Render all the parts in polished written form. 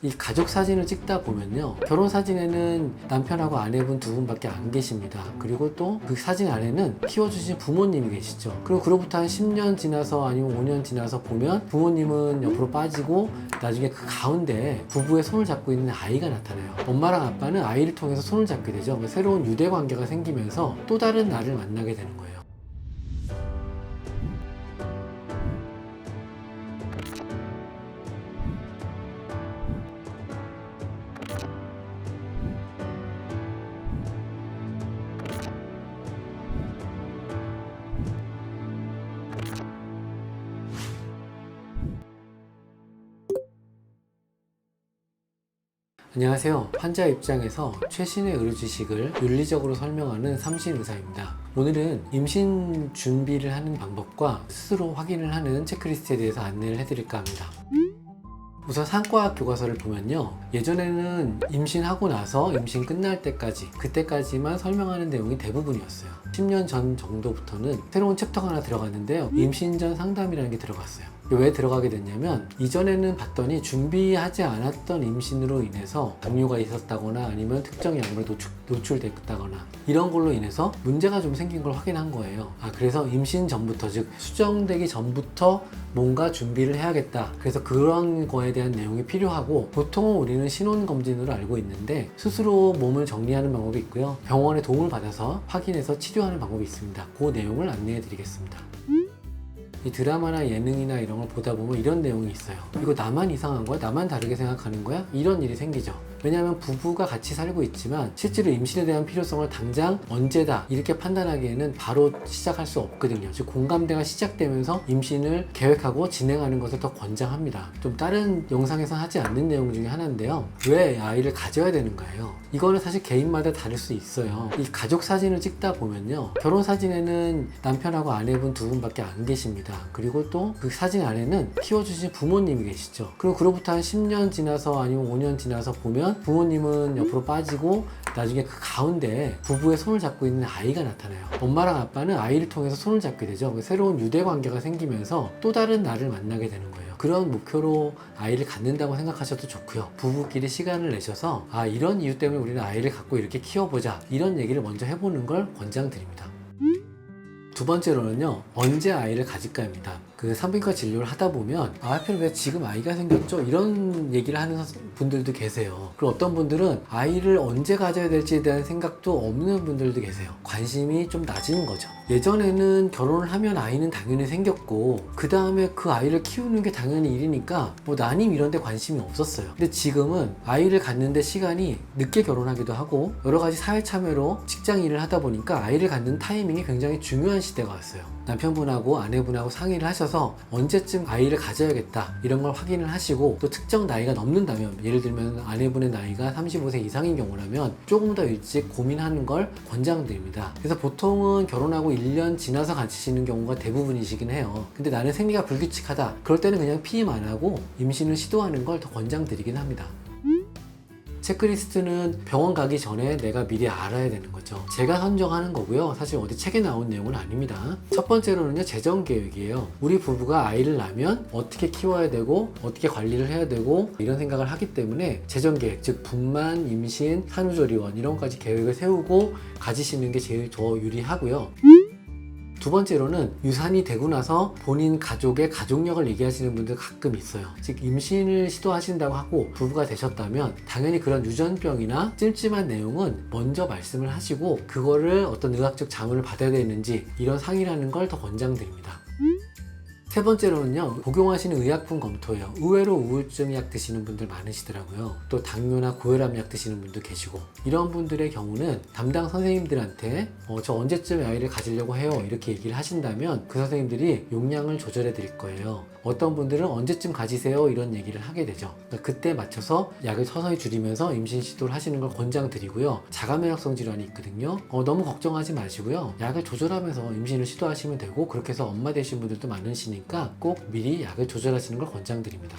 이 가족 사진을 찍다 보면요, 결혼 사진에는 남편하고 아내분 두 분밖에 안 계십니다. 그리고 또 그 사진 안에는 키워주신 부모님이 계시죠. 그리고 그로부터 한 10년 지나서 아니면 5년 지나서 보면 부모님은 옆으로 빠지고 나중에 그 가운데 부부의 손을 잡고 있는 아이가 나타나요. 엄마랑 아빠는 아이를 통해서 손을 잡게 되죠. 새로운 유대 관계가 생기면서 또 다른 나를 만나게 되는 거예요. 안녕하세요. 환자 입장에서 최신의 의료 지식을 윤리적으로 설명하는 삼신의사입니다. 오늘은 임신 준비를 하는 방법과 스스로 확인을 하는 체크리스트에 대해서 안내를 해드릴까 합니다. 우선 상과학 교과서를 보면요, 예전에는 임신하고 나서 임신 끝날 때까지, 그때까지만 설명하는 내용이 대부분이었어요. 10년 전 정도부터는 새로운 챕터가 하나 들어갔는데요, 임신 전 상담이라는 게 들어갔어요. 왜 들어가게 됐냐면, 이전에는 봤더니 준비하지 않았던 임신으로 인해서 당뇨가 있었다거나 아니면 특정 약물에 노출됐다거나 이런 걸로 인해서 문제가 좀 생긴 걸 확인한 거예요. 그래서 임신 전부터, 즉 수정되기 전부터 뭔가 준비를 해야겠다. 그래서 그런 거에 대한 내용이 필요하고, 보통은 우리는 신혼검진으로 알고 있는데 스스로 몸을 정리하는 방법이 있고요, 병원의 도움을 받아서 확인해서 치료하는 방법이 있습니다. 그 내용을 안내해 드리겠습니다. 이 드라마나 예능이나 이런 걸 보다 보면 이런 내용이 있어요. 이거 나만 이상한 거야? 나만 다르게 생각하는 거야? 이런 일이 생기죠. 왜냐하면 부부가 같이 살고 있지만 실제로 임신에 대한 필요성을 당장 언제다 이렇게 판단하기에는 바로 시작할 수 없거든요. 즉 공감대가 시작되면서 임신을 계획하고 진행하는 것을 더 권장합니다. 좀 다른 영상에서 하지 않는 내용 중에 하나인데요, 왜 아이를 가져야 되는가요? 이거는 사실 개인마다 다를 수 있어요. 이 가족 사진을 찍다 보면요, 결혼 사진에는 남편하고 아내분 두 분밖에 안 계십니다. 그리고 또 그 사진 안에는 키워주신 부모님이 계시죠. 그리고 그로부터 한 10년 지나서 아니면 5년 지나서 보면 부모님은 옆으로 빠지고 나중에 그 가운데 부부의 손을 잡고 있는 아이가 나타나요. 엄마랑 아빠는 아이를 통해서 손을 잡게 되죠. 새로운 유대 관계가 생기면서 또 다른 나를 만나게 되는 거예요. 그런 목표로 아이를 갖는다고 생각하셔도 좋고요, 부부끼리 시간을 내셔서 이런 이유 때문에 우리는 아이를 갖고 이렇게 키워보자, 이런 얘기를 먼저 해보는 걸 권장드립니다. 두 번째로는요, 언제 아이를 가질까입니다. 그 산부인과 진료를 하다 보면 하필 왜 지금 아이가 생겼죠? 이런 얘기를 하는 분들도 계세요. 그리고 어떤 분들은 아이를 언제 가져야 될지에 대한 생각도 없는 분들도 계세요. 관심이 좀 낮은 거죠. 예전에는 결혼을 하면 아이는 당연히 생겼고 그 다음에 그 아이를 키우는 게 당연히 일이니까 난임 이런 데 관심이 없었어요. 근데 지금은 아이를 갖는데 시간이 늦게 결혼하기도 하고 여러 가지 사회 참여로 직장 일을 하다 보니까 아이를 갖는 타이밍이 굉장히 중요한 시대가 왔어요. 남편분하고 아내분하고 상의를 하셔서 언제쯤 아이를 가져야겠다 이런 걸 확인을 하시고, 또 특정 나이가 넘는다면, 예를 들면 아내분의 나이가 35세 이상인 경우라면 조금 더 일찍 고민하는 걸 권장드립니다. 그래서 보통은 결혼하고 1년 지나서 가지시는 경우가 대부분이시긴 해요. 근데 나는 생리가 불규칙하다, 그럴 때는 그냥 피임 안 하고 임신을 시도하는 걸 더 권장드리긴 합니다. 체크리스트는 병원 가기 전에 내가 미리 알아야 되는 거죠. 제가 선정하는 거고요, 사실 어디 책에 나온 내용은 아닙니다. 첫 번째로는요, 재정 계획이에요. 우리 부부가 아이를 낳으면 어떻게 키워야 되고 어떻게 관리를 해야 되고 이런 생각을 하기 때문에 재정 계획, 즉 분만, 임신, 산후조리원 이런 것까지 계획을 세우고 가지시는 게 제일 더 유리하고요. 두 번째로는 유산이 되고 나서 본인 가족의 가족력을 얘기하시는 분들 가끔 있어요. 즉 임신을 시도하신다고 하고 부부가 되셨다면 당연히 그런 유전병이나 찜찜한 내용은 먼저 말씀을 하시고 그거를 어떤 의학적 자문을 받아야 되는지 이런 상의를 하는 걸 더 권장드립니다. 세 번째로는요, 복용하시는 의약품 검토예요. 의외로 우울증 약 드시는 분들 많으시더라고요. 또 당뇨나 고혈압 약 드시는 분도 계시고, 이런 분들의 경우는 담당 선생님들한테 저 언제쯤 아이를 가지려고 해요 이렇게 얘기를 하신다면 그 선생님들이 용량을 조절해 드릴 거예요. 어떤 분들은 언제쯤 가지세요 이런 얘기를 하게 되죠. 그때 맞춰서 약을 서서히 줄이면서 임신 시도를 하시는 걸 권장드리고요. 자가면역성 질환이 있거든요. 너무 걱정하지 마시고요, 약을 조절하면서 임신을 시도하시면 되고, 그렇게 해서 엄마 되신 분들도 많으시니까 꼭 미리 약을 조절하시는 걸 권장드립니다.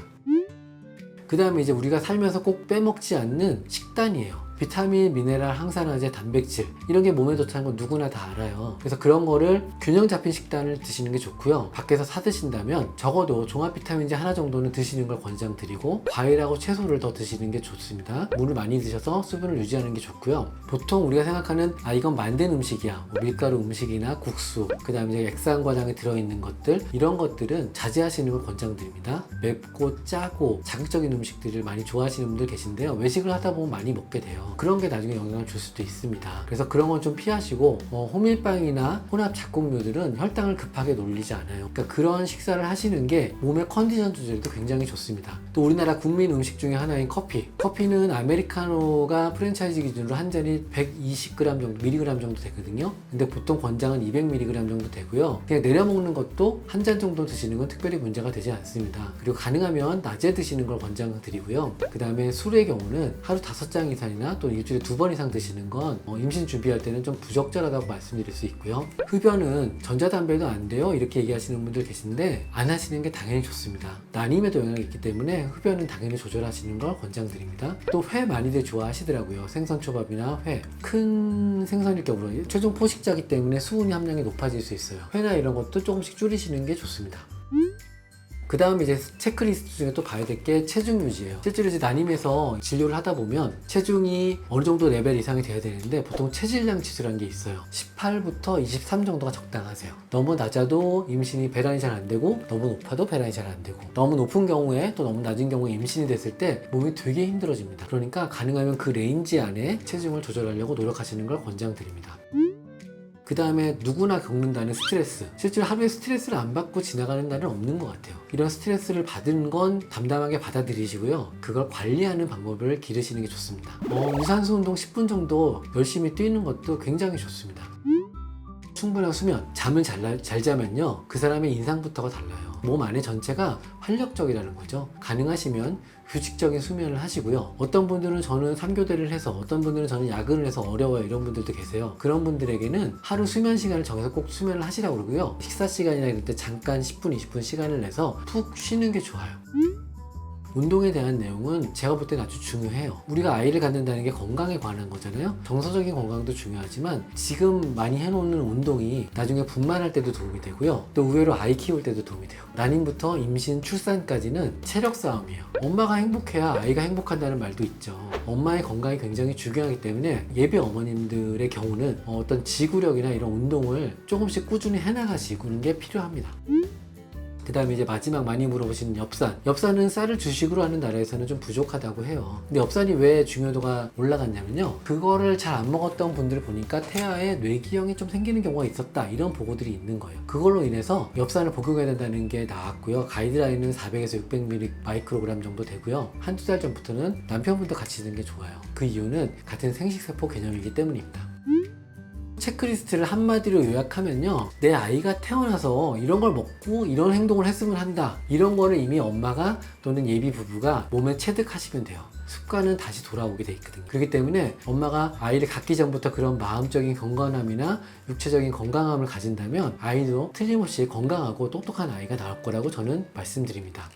그 다음에 이제 우리가 살면서 꼭 빼먹지 않는 식단이에요. 비타민, 미네랄, 항산화제, 단백질 이런 게 몸에 좋다는 건 누구나 다 알아요. 그래서 그런 거를 균형 잡힌 식단을 드시는 게 좋고요. 밖에서 사 드신다면 적어도 종합 비타민제 하나 정도는 드시는 걸 권장드리고, 과일하고 채소를 더 드시는 게 좋습니다. 물을 많이 드셔서 수분을 유지하는 게 좋고요. 보통 우리가 생각하는 이건 만든 음식이야, 뭐 밀가루 음식이나 국수, 그 다음에 이제 액상과장에 들어있는 것들, 이런 것들은 자제하시는 걸 권장드립니다. 맵고 짜고 자극적인 음식들을 많이 좋아하시는 분들 계신데요, 외식을 하다 보면 많이 먹게 돼요. 그런 게 나중에 영향을 줄 수도 있습니다. 그래서 그런 건 좀 피하시고, 호밀빵이나 혼합 잡곡류들은 혈당을 급하게 놀리지 않아요. 그러니까 그런 식사를 하시는 게 몸의 컨디션 조절에도 굉장히 좋습니다. 또 우리나라 국민 음식 중에 하나인 커피는 아메리카노가 프랜차이즈 기준으로 한 잔이 120g 정도, 미리그램 정도 되거든요. 근데 보통 권장은 200mg 정도 되고요. 그냥 내려 먹는 것도 한 잔 정도 드시는 건 특별히 문제가 되지 않습니다. 그리고 가능하면 낮에 드시는 걸 권장드리고요. 그 다음에 술의 경우는 하루 5잔 이상이나 또 일주일에 2번 이상 드시는 건 임신 준비할 때는 좀 부적절하다고 말씀드릴 수 있고요. 흡연은 전자담배도 안 돼요 이렇게 얘기하시는 분들 계신데, 안 하시는 게 당연히 좋습니다. 난임에도 영향이 있기 때문에 흡연은 당연히 조절하시는 걸 권장드립니다. 또 회 많이들 좋아하시더라고요. 생선초밥이나 회. 큰 생선일 경우 최종 포식자이기 때문에 수분 함량이 높아질 수 있어요. 회나 이런 것도 조금씩 줄이시는 게 좋습니다. 그 다음에 이제 체크리스트 중에 또 봐야 될 게 체중 유지예요. 실제로 이제 난임에서 진료를 하다 보면 체중이 어느 정도 레벨 이상이 돼야 되는데, 보통 체질량 지수라는 게 있어요. 18부터 23 정도가 적당하세요. 너무 낮아도 임신이 배란이 잘 안 되고, 너무 높아도 배란이 잘 안 되고, 너무 높은 경우에 또 너무 낮은 경우에 임신이 됐을 때 몸이 되게 힘들어집니다. 그러니까 가능하면 그 레인지 안에 체중을 조절하려고 노력하시는 걸 권장드립니다. 그 다음에 누구나 겪는다는 스트레스. 실제로 하루에 스트레스를 안 받고 지나가는 날은 없는 것 같아요. 이런 스트레스를 받은 건 담담하게 받아들이시고요. 그걸 관리하는 방법을 기르시는 게 좋습니다. 유산소 운동 10분 정도 열심히 뛰는 것도 굉장히 좋습니다. 충분한 수면, 잠을 잘 자면요, 그 사람의 인상부터가 달라요. 몸 안에 전체가 활력적이라는 거죠. 가능하시면 규칙적인 수면을 하시고요. 어떤 분들은 저는 3교대를 해서, 어떤 분들은 저는 야근을 해서 어려워요 이런 분들도 계세요. 그런 분들에게는 하루 수면 시간을 정해서 꼭 수면을 하시라고 그러고요. 식사 시간이나 이럴 때 잠깐 10분, 20분 시간을 내서 푹 쉬는 게 좋아요. 운동에 대한 내용은 제가 볼 때는 아주 중요해요. 우리가 아이를 갖는다는 게 건강에 관한 거잖아요. 정서적인 건강도 중요하지만 지금 많이 해놓는 운동이 나중에 분만할 때도 도움이 되고요. 또 의외로 아이 키울 때도 도움이 돼요. 난임부터 임신, 출산까지는 체력 싸움이에요. 엄마가 행복해야 아이가 행복한다는 말도 있죠. 엄마의 건강이 굉장히 중요하기 때문에 예비 어머님들의 경우는 어떤 지구력이나 이런 운동을 조금씩 꾸준히 해나가시는 게 필요합니다. 그 다음에 이제 마지막 많이 물어보시는 엽산. 엽산은 쌀을 주식으로 하는 나라에서는 좀 부족하다고 해요. 근데 엽산이 왜 중요도가 올라갔냐면요, 그거를 잘 안 먹었던 분들 보니까 태아에 뇌기형이 좀 생기는 경우가 있었다, 이런 보고들이 있는 거예요. 그걸로 인해서 엽산을 복용해야 된다는 게 나왔고요. 가이드라인은 400에서 600mg 마이크로그램 정도 되고요. 한두 달 전부터는 남편분도 같이 드는 게 좋아요. 그 이유는 같은 생식세포 개념이기 때문입니다. 체크리스트를 한마디로 요약하면요, 내 아이가 태어나서 이런 걸 먹고 이런 행동을 했으면 한다, 이런 거를 이미 엄마가 또는 예비 부부가 몸에 체득하시면 돼요. 습관은 다시 돌아오게 돼 있거든요. 그렇기 때문에 엄마가 아이를 갖기 전부터 그런 마음적인 건강함이나 육체적인 건강함을 가진다면 아이도 틀림없이 건강하고 똑똑한 아이가 나올 거라고 저는 말씀드립니다.